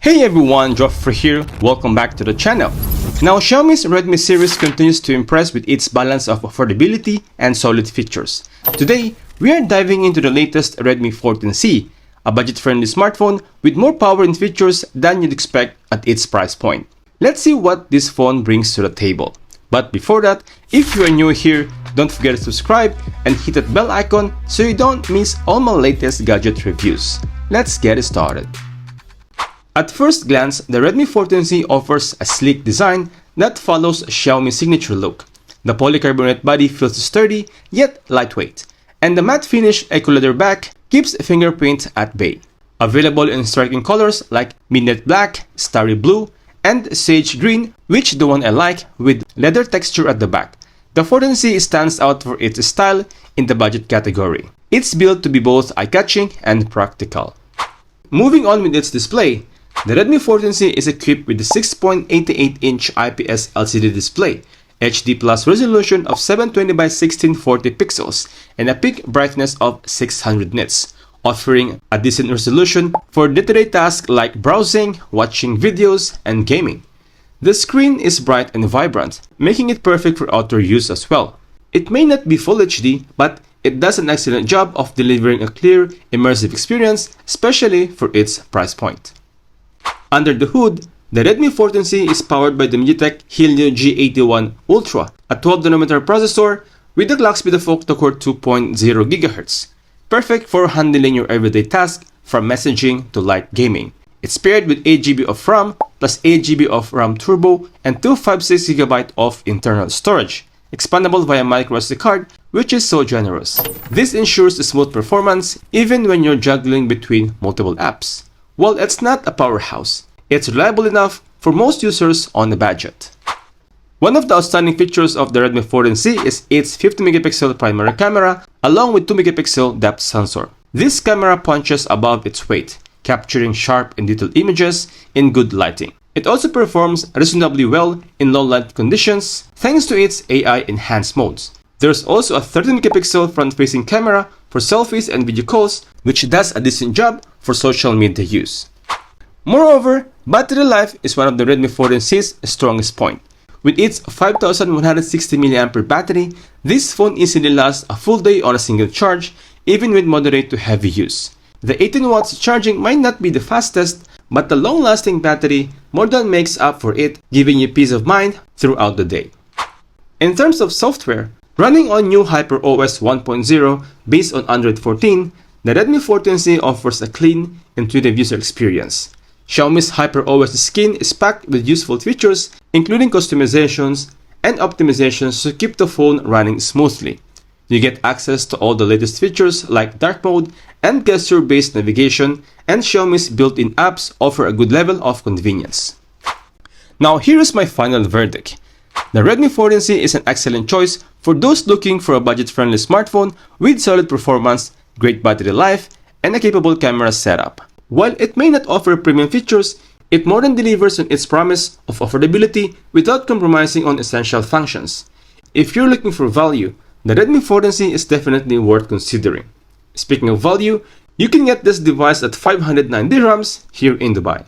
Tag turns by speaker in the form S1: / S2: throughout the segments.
S1: Hey everyone, Joffrey here, welcome back to the channel. Now Xiaomi's Redmi series continues to impress with its balance of affordability and solid features. Today, we are diving into the latest Redmi 14C, a budget-friendly smartphone with more power and features than you'd expect at its price point. Let's see what this phone brings to the table. But before that, if you are new here, don't forget to subscribe and hit that bell icon so you don't miss all my latest gadget reviews. Let's get started. At first glance, the Redmi 14C offers a sleek design that follows Xiaomi's signature look. The polycarbonate body feels sturdy yet lightweight, and the matte finish eco leather back keeps fingerprint at bay. Available in striking colors like midnight black, starry blue, and sage green, which the one I like, with leather texture at the back. The 14C stands out for its style in the budget category. It's built to be both eye-catching and practical. Moving on with its display, the Redmi 14C is equipped with a 6.88-inch IPS LCD display, HD Plus resolution of 720 by 1640 pixels, and a peak brightness of 600 nits, offering a decent resolution for day-to-day tasks like browsing, watching videos, and gaming. The screen is bright and vibrant, making it perfect for outdoor use as well. It may not be Full HD, but it does an excellent job of delivering a clear, immersive experience, especially for its price point. Under the hood, the Redmi 14C is powered by the MediaTek Helio G81 Ultra, a 12nm processor with a clock speed of octa-core 2.0 GHz, perfect for handling your everyday tasks from messaging to light gaming. It's paired with 8GB of RAM plus 8GB of RAM Turbo and 256GB of internal storage, expandable via microSD card, which is so generous. This ensures a smooth performance even when you're juggling between multiple apps. While it's not a powerhouse, it's reliable enough for most users on a budget. One of the outstanding features of the Redmi 14C is its 50MP primary camera along with 2MP depth sensor. This camera punches above its weight, capturing sharp and detailed images in good lighting. It also performs reasonably well in low light conditions thanks to its AI enhanced modes. There's also a 13MP front-facing camera for selfies and video calls, which does a decent job for social media use. Moreover, battery life is one of the Redmi 14C's strongest points. With its 5160 mAh battery, this phone easily lasts a full day on a single charge, even with moderate to heavy use. The 18 watts charging might not be the fastest, but the long-lasting battery more than makes up for it, giving you peace of mind throughout the day. In terms of software, running on new HyperOS 1.0 based on Android 14, the Redmi 14C offers a clean, intuitive user experience. Xiaomi's HyperOS skin is packed with useful features, including customizations and optimizations to keep the phone running smoothly. You get access to all the latest features like dark mode and gesture-based navigation, and Xiaomi's built-in apps offer a good level of convenience. Now here is my final verdict. The Redmi 14C is an excellent choice for those looking for a budget-friendly smartphone with solid performance, great battery life, and a capable camera setup. While it may not offer premium features, it more than delivers on its promise of affordability without compromising on essential functions. If you're looking for value, the Redmi 14C is definitely worth considering. Speaking of value, you can get this device at 509 dirhams here in Dubai.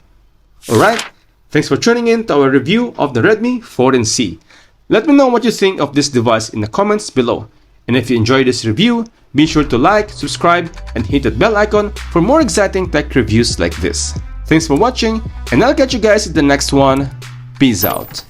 S1: Alright, thanks for tuning in to our review of the Redmi 14C. Let me know what you think of this device in the comments below. And if you enjoyed this review, be sure to like, subscribe, and hit that bell icon for more exciting tech reviews like this. Thanks for watching, and I'll catch you guys in the next one. Peace out.